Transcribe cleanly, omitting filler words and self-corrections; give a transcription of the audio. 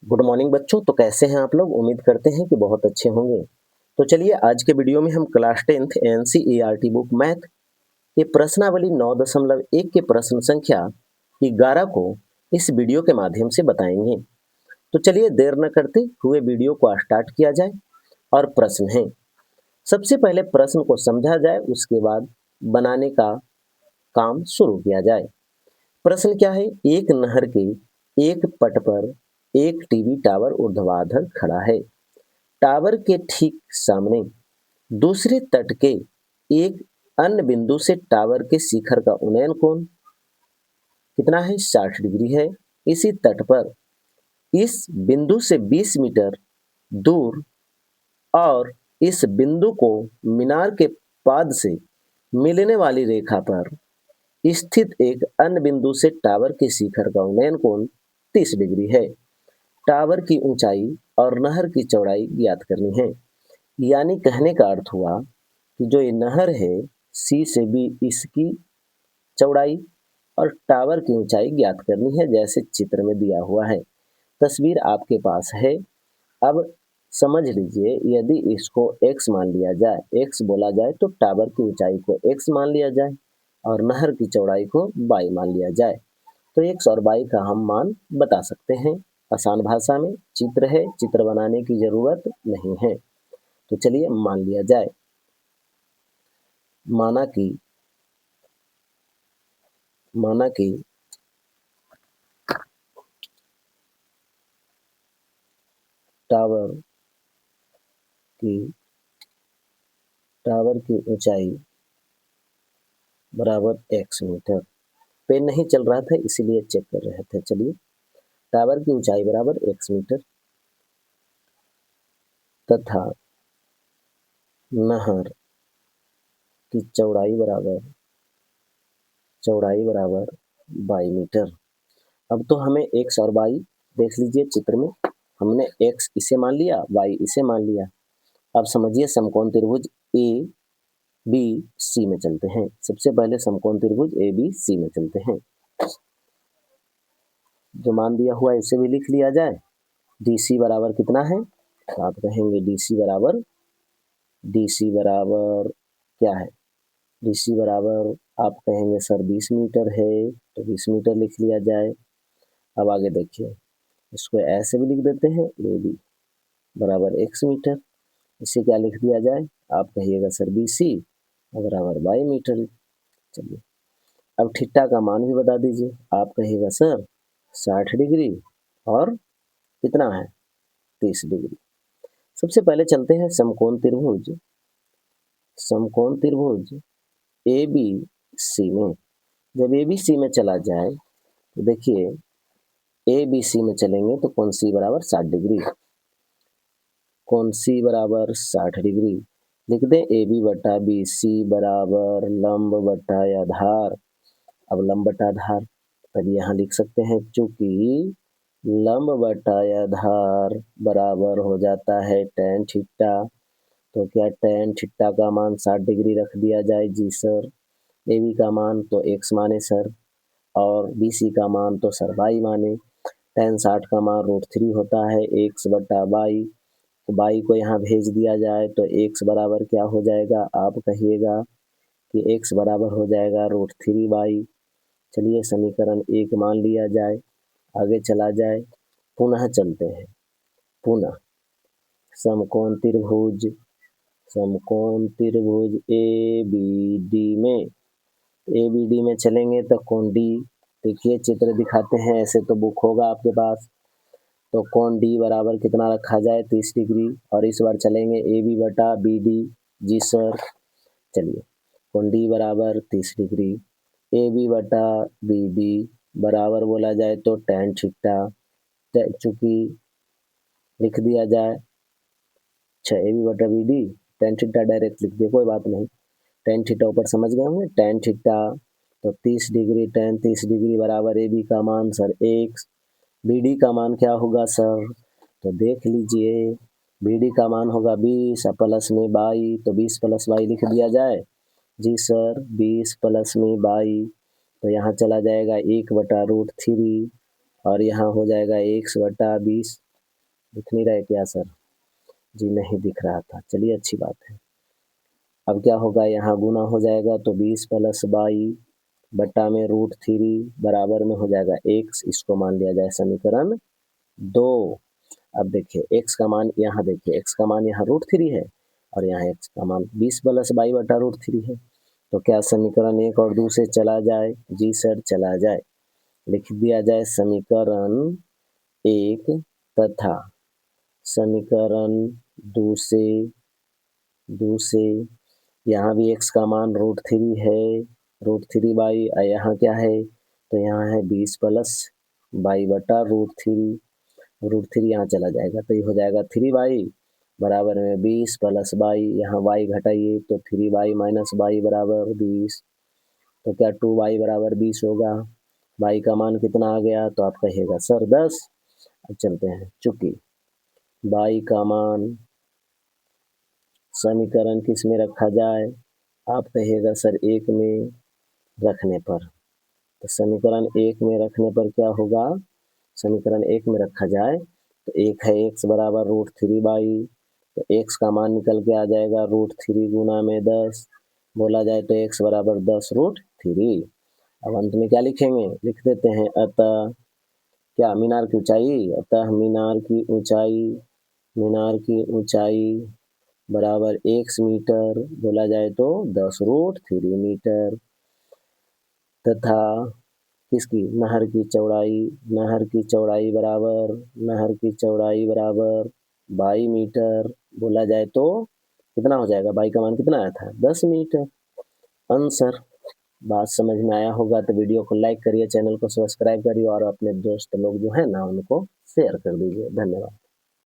Good morning बच्चों। तो कैसे हैं आप लोग? उम्मीद करते हैं कि बहुत अच्छे होंगे। तो चलिए आज के वीडियो में हम class 10th NCERT book math के प्रश्नावली 9.1 के प्रश्न संख्या 11 को इस वीडियो के माध्यम से बताएंगे। तो चलिए देर न करते हुए वीडियो को स्टार्ट किया जाए। और प्रश्न है, सबसे पहले प्रश्न को समझा जाए, उसके बाद बनाने का काम शुरू किया जाए। प्रश्न क्या है? एक नहर के एक पट पर एक टीवी टावर ऊर्ध्वाधर खड़ा है। टावर के ठीक सामने दूसरे तट के एक अन्य बिंदु से टावर के शिखर का उन्नयन कोण कितना है? 60 डिग्री है। इसी तट पर इस बिंदु से 20 मीटर दूर और इस बिंदु को मीनार के पाद से मिलने वाली रेखा पर स्थित एक अन्य बिंदु से टावर के शिखर का उन्नयन कोण 30 डिग्री है। टावर की ऊंचाई और नहर की चौड़ाई ज्ञात करनी है। यानी कहने का अर्थ हुआ कि जो ये नहर है, सी से बी, इसकी चौड़ाई और टावर की ऊंचाई ज्ञात करनी है, जैसे चित्र में दिया हुआ है। तस्वीर आपके पास है। अब समझ लीजिए, यदि इसको x मान लिया जाए, x बोला जाए, तो टावर की ऊंचाई को x मान लिया जाए और नहर की चौड़ाई को y मान लिया जाए, तो x और y का हम मान बता सकते हैं। आसान भाषा में चित्र है, चित्र बनाने की जरूरत नहीं है। तो चलिए मान लिया जाए। माना कि टावर की ऊंचाई बराबर x मीटर। पेन नहीं चल रहा था इसीलिए चेक कर रहे थे। चलिए, टावर की ऊंचाई बराबर x मीटर तथा नहर की चौड़ाई बराबर 22 मीटर। अब तो हमें x और y देख लीजिए चित्र में। हमने x इसे मान लिया, y इसे मान लिया। अब समझिए समकोण त्रिभुज ए बी सी में चलते हैं। सबसे पहले समकोण त्रिभुज ए बी सी में चलते हैं। जो मान दिया हुआ इसे भी लिख लिया जाए। डी सी बराबर कितना है? तो आप कहेंगे डी सी बराबर क्या है? डी सी बराबर आप कहेंगे सर 20 मीटर है, तो 20 मीटर लिख लिया जाए। अब आगे देखिए, इसको ऐसे भी लिख देते हैं, ए बी बराबर x मीटर। इसे क्या लिख दिया जाए? आप कहिएगा सर बी सी बराबर 22 मीटर। चलिए, अब थीटा का मान भी बता दीजिए। आप कहिएगा सर 60 डिग्री और कितना है? 30 डिग्री। सबसे पहले चलते हैं समकोण त्रिभुज ए बी सी में। जब ए बी सी में चला जाए तो देखिए, ए बी सी में चलेंगे तो कोण सी बराबर 60 डिग्री। कोण सी बराबर 60 डिग्री लिख दें। ए बी बटा बी सी बराबर लंब बटा आधार। अब लंब बटा आधार तब यहाँ लिख सकते हैं, चूंकि लंब बटा आधार बराबर हो जाता है tan थीटा। तो क्या tan थीटा का मान 60 डिग्री रख दिया जाए? जी सर। ए बी का मान तो x माने सर, और बी सी का मान तो सर y माने। tan 60 का मान √3 होता है x बटा y। तो y को यहाँ भेज दिया जाए तो x बराबर क्या हो जाएगा? आप कहिएगा कि x बराबर हो जाएगा √3y। चलिए समीकरण 1 मान लिया जाए। आगे चला जाए, पुनः चलते हैं। पुनः समकोण त्रिभुज ए बी डी में चलेंगे तो कोण डी। देखिए चित्र दिखाते हैं, ऐसे तो बुक होगा आपके पास। तो कोण डी बराबर कितना रखा जाए? 30 डिग्री। और इस बार चलेंगे ए बी बटा बी डी। जी सर। चलिए, कोण डी बराबर 30 डिग्री, ए बी बटा बी डी बराबर बोला जाए तो tan थीटा। चूंकि लिख दिया जाए, अच्छा ए बी बटा B D, tan theta direct लिख दिए, कोई बात नहीं। tan थीटा ऊपर समझ गए होंगे। tan थीटा तो 30 डिग्री tan 30 डिग्री बराबर ए बी का मान सर x, बी डी का मान क्या होगा सर? तो देख लीजिए, बी डी का मान होगा 20 प्लस में 22, तो 20 प्लस 22 लिख दिया जाए। जी सर, 20 प्लस में 22 तो यहाँ चला जाएगा 1 बटा √3 और यहाँ हो जाएगा x बटा 20। दिख नहीं रहा है क्या सर? जी नहीं दिख रहा था, चलिए अच्छी बात है। अब क्या होगा, यहाँ गुना हो जाएगा तो 20 + 22 बट्टा में √3 बराबर में हो जाएगा x, इसको मान लिया जाए समीकरण 2। अब देखिए x का मान, यहाँ देखिए x का मान यहाँ √3 है और यहाँ x का मान 20 + 22 बटा √3 है। तो क्या समीकरण 1 और 2 से चला जाए? जी सर चला जाए। लिख दिया जाए समीकरण 1 तथा समीकरण 2 से यहाँ भी x का मान √3 है, √3/, यहाँ क्या है, तो यहाँ है 20 + 22 बटा √3 यहाँ चला जाएगा तो ये हो जाएगा 3y बराबर में 20 + 22, यहाँ y घटाइए तो 3y - y बराबर 20। तो क्या 2y बराबर 20 होगा? y का मान कितना आ गया? तो आप कहिएगा सर 10। अब चलते हैं, चूंकि y का मान समीकरण किस में रखा जाए? आप कहिएगा सर 1 में रखने पर। तो समीकरण 1 में रखने पर क्या होगा? समीकरण 1 में रखा जाए तो 1 है x बराबर √3/, तो x का मान निकल के आ जाएगा √3 गुना में 10, बोला जाए तो x बराबर 10√3। अब अंत में क्या लिखेंगे? लिख देते हैं अतः क्या मीनार की ऊंचाई, अतः मीनार की ऊंचाई बराबर x मीटर, बोला जाए तो 10√3 मीटर, तथा किसकी, नहर की चौड़ाई बराबर 22 मीटर, बोला जाए तो कितना हो जाएगा? बाई का मान कितना आया था? 10 मीटर। आंसर। बात समझ में आया होगा तो वीडियो को लाइक करिए, चैनल को सब्सक्राइब करिए और अपने दोस्त लोग जो है ना उनको शेयर कर दीजिए। धन्यवाद।